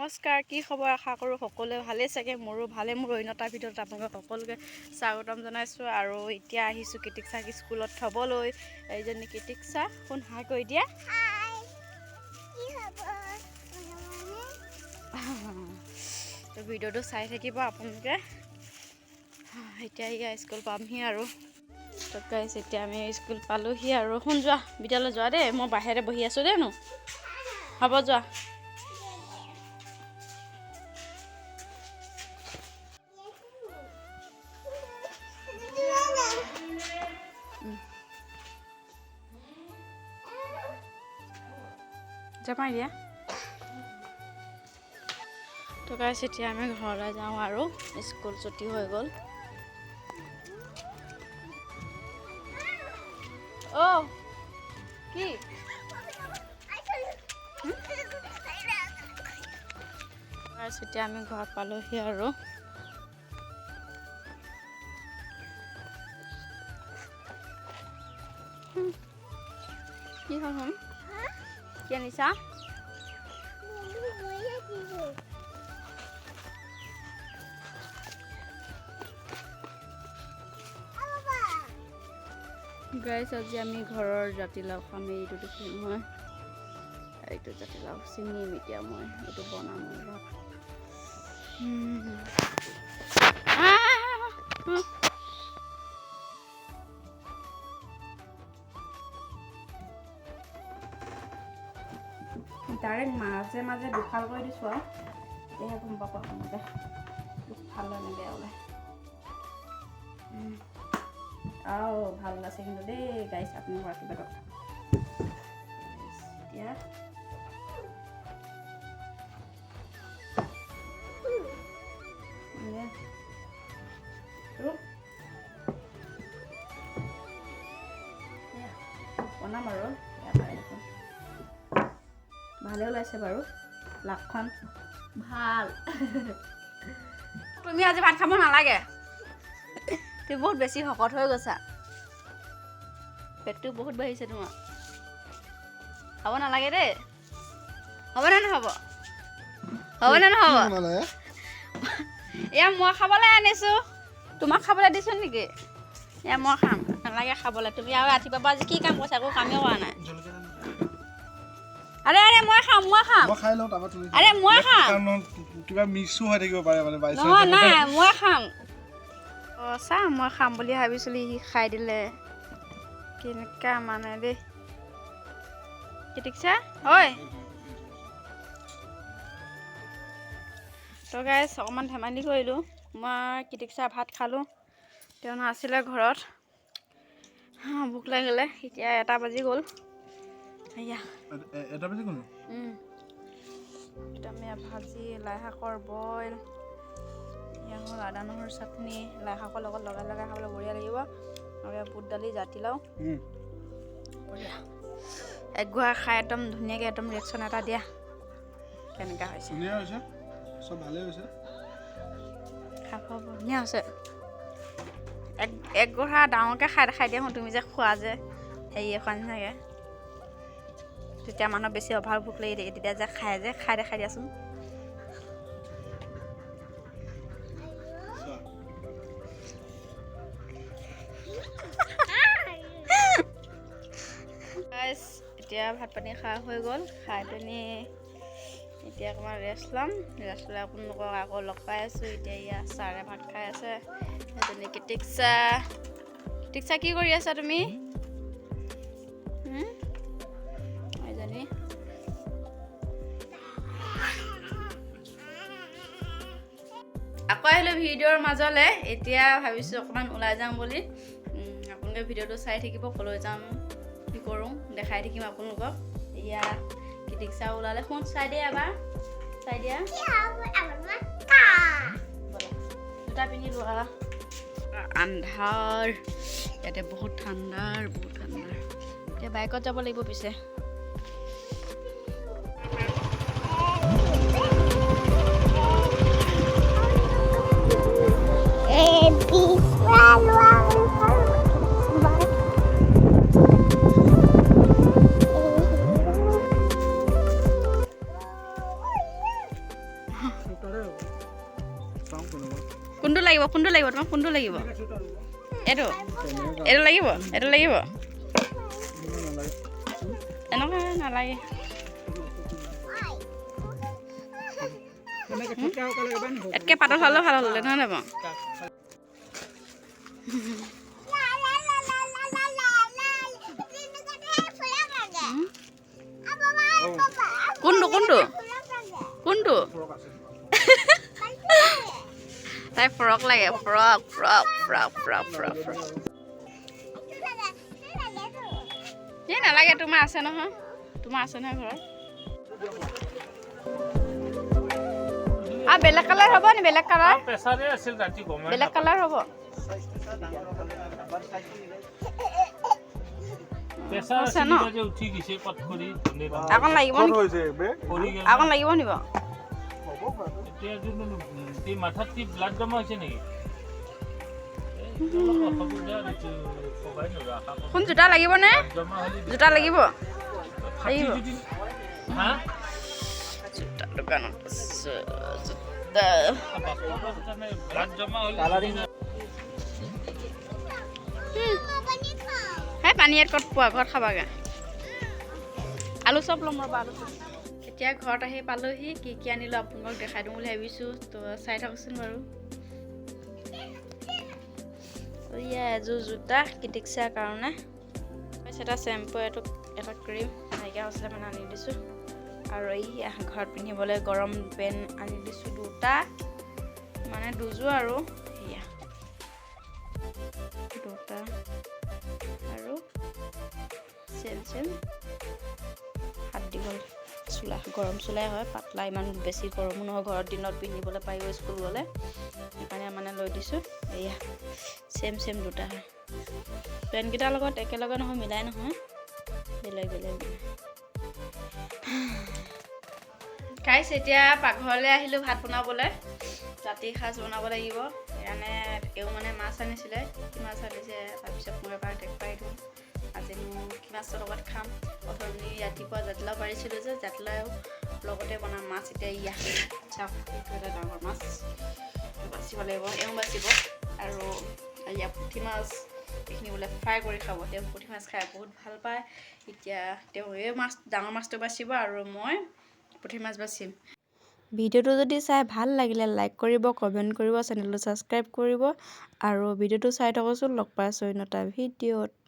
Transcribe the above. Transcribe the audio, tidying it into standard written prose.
নমস্কাৰ, কি খবৰ? আশা কৰোঁ সকলোৱে ভালেই চাগে। মোৰো ভালে। মোৰ অন্যতাৰ ভিতৰত আপোনালোকক সকলোকে স্বাগতম জনাইছোঁ। আৰু এতিয়া আহিছোঁ কৃতিকচাক স্কুলত থ'বলৈ। এইজনী কৃতিকচা, শুন হাই কৰি দিয়া। তো ভিডিঅ'টো চাই থাকিব আপোনালোকে। এতিয়া ইয়াৰ স্কুল পামহি আৰু তো গাইছ, এতিয়া আমি স্কুল পালোঁহি আৰু। শুন, যোৱা বিদ্যালয় যোৱা দেই, মই বাহিৰতে বহি আছোঁ দেই। হ'ব, যোৱা। জমাই দিয়া। তো গাইছ, এতিয়া আমি ঘৰলৈ যাওঁ আৰু স্কুল ছুটি হৈ গ'ল। অ' কি গাইছ, এতিয়া আমি ঘৰত পালোঁহি আৰু। কি হ'ল? কি আনিছা? গাইছ, আজি আমি ঘৰৰ জাতিলাও খাম। এইটো দেখি নহয়, এইটো জাতিলাও চিঙিম এতিয়া মই। এইটো বনাম অলপ। তাৰে মাজে মাজে দুফাল কৰি দিছোঁ আৰু তেতিয়াহে গম পাব আপোনালোকে দুফাল হ'লে বেয়া ওলায়। ভাল আছে কিন্তু দেই গাইছ, আপোনালোকৰ আশীৰ্বাদত। এতিয়া বনাম আৰু দেখোন ভালে ওলাইছে বাৰু, লাভখন ভাল। তুমি আজি ভাত খাব নালাগে, তুমি বহুত বেছি শকত হৈ গৈছা। পেটটো বহুত বাঢ়িছে তোমাৰ, খাব নালাগে দেই। হ'ব নে নহ'ব? হ'ব নে নহ'ব? এয়া মই খাবলৈ আনিছোঁ, তোমাক খাবলৈ দিছোঁ নেকি? এয়া মই খাম, নালাগে খাবলৈ। তুমি আৰু ৰাতিপুৱাৰ পৰা আজি কি কাম কৰিছা? একো কামেই কৰা নাই। আৰে মই খাম। আৰে মই খাম। কিবা মিক্সো হৈ থাকিব পাৰে মানে। নহয়, নাই, মই খাম। অঁ, চা, মই খাম বুলি ভাবিছিলোঁ, সি খাই দিলে। কেনেকুৱা মানে দেই কৃতিকচা, ঐ। তো গাইছ, অকণমান ধেমালি কৰিলোঁ। মই কৃতিকচা ভাত খালোঁ, তেওঁ নাছিলে ঘৰত। ভোক লাগিলে। এতিয়া 1 বাজি গ'ল। এয়া 1 বাজি গ'ল। এতিয়া ভাজি, লাই শাকৰ বইল, এয়া হ'ল আদা নহৰু চাটনি। লাই শাকৰ লগত লগাই লগাই খাবলৈ বঢ়িয়া লাগিব। আৰু বুট দালি, জাতিলাও, বঢ়িয়া। একগোৱা খাই একদম ধুনীয়াকৈ একদম ৰিয়েকশ্যন এটা দিয়া, কেনেকুৱা হৈছে? ধুনীয়া হৈছে, চব ভালেই হৈছে। খাব ধুনীয়া হৈছে। একগোহা ডাঙৰকৈ খাই দিয়া। তুমি যে খোৱা যে হেৰি এখন চাগে, তেতিয়া মানুহৰ বেছি অভাৰ ভোক লাগি থাকে, তেতিয়া যে খাই দেখাই দিয়াচোন। এতিয়া ভাত পানী খোৱা হৈ গ'ল। খাই পিনি এতিয়া অকণমান ৰেষ্ট ল'ম। ৰেষ্ট লৈ আপোনালোকক আকৌ লগ পাই আছোঁ। এতিয়া ইয়াৰ ছাৰে ভাত খাই আছে। এজনী কৃতিকচা, কি কৰি আছা তুমি? এজনী আকৌ আহিলোঁ ভিডিঅ'ৰ মাজলৈ। এতিয়া ভাবিছোঁ অকণমান ওলাই যাম বুলি। আপোনালোকে ভিডিঅ'টো চাই থাকিব, ক'লৈ যাম, কি কৰোঁ দেখাই থাকিম আপোনালোকক। এয়া কৃতিকচা ওলালে। শুন, চাই দিয়া এবাৰ, চাই দিয়া। জোতা পিন্ধি লোৱা। আন্ধাৰ ইয়াতে, বহুত ঠাণ্ডা। এতিয়া বাইকত যাব লাগিব পিছে। কোনটো লাগিব তোমাক কোনটো লাগিব এইটো লাগিব এনেকুৱা নালাগে এতকে পাতল হ'লেও ভাল হ'লে নহয় নে বাৰু কোনটো তাই ফ্ৰক লাগে ফ্ৰক এই নালাগে তোমাৰ আছে নহয় ঘৰত বেলেগ কালাৰ হ'ব নি বেলেগ কালাৰ হ'ব এখন লাগিব নি বাৰু মাথাত কি ব্লাড জমা হৈছে নেকি কোন জোতা লাগিব নে জোতা লাগিব জোতা দোকানত পানী ইয়াত ক'ত পোৱা ঘৰত খাবাগৈ আলু চব ল'ম ৰ'বা আলু চব এতিয়া ঘৰত আহি পালোহি কি আনিলোঁ আপোনালোকক দেখাই দিওঁ বুলি ভাবিছোঁ তো চাই থাককচোন বাৰু এয়া এযোৰ জোতা কিটিক্সাৰ কাৰণে এটা চেম্পু এটা ক্ৰীম নাইকিয়া হৈছিলে মানে আনি দিছোঁ আৰু এই ঘৰত পিন্ধিবলৈ গৰম পেণ্ট আনি দিছোঁ দুটা মানে দুযোৰ আৰু এয়া দুটা আৰু চেম হাত দীঘল চোলা গৰম চোলাই হয় পাতলা ইমান বেছি গৰমো নহয় ঘৰত দিনত পিন্ধিবলৈ পাৰিব স্কুল গ'লে সেইকাৰণে মানে লৈ দিছোঁ এয়া চেম দুটা হয় পেণ্টকেইটাৰ লগত একেলগে নহয় মিলাই নহয় বেলেগ গাইছ এতিয়া পাকঘৰলৈ আহিলোঁ ভাত বনাবলৈ ৰাতি সাঁজ বনাব লাগিব সেইকাৰণে এওঁ মানে মাছ আনিছিলে মাছ আনিছে তাৰপিছত মই এবাৰ দেখুৱাই দিওঁ আজি মোৰ কি মাছৰ লগত খাম প্ৰথমে ৰাতিপুৱা জাতিলাও পাৰিছিলোঁ যে জাতিলাও লগতে বনাম মাছ এতিয়া ইয়া চাওক এইটো এটা ডাঙৰ মাছ বাচিব লাগিব এওঁ বাচিব আৰু ইয়া পুঠি মাছ এইখিনি বোলে ফ্ৰাই কৰি খাব তেওঁ পুঠি মাছ খাই বহুত ভাল পায় এতিয়া তেওঁ এই মাছ ডাঙৰ মাছটো বাচিব আৰু মই পুঠি মাছ বাচিম ভিডিঅ'টো যদি চাই ভাল লাগিলে লাইক কৰিব কমেণ্ট কৰিব চেনেলটো ছাবস্ক্ৰাইব কৰিব আৰু ভিডিঅ'টো চাই থাককচোন লগ পাই আছোঁ অন্য এটা ভিডিঅ'ত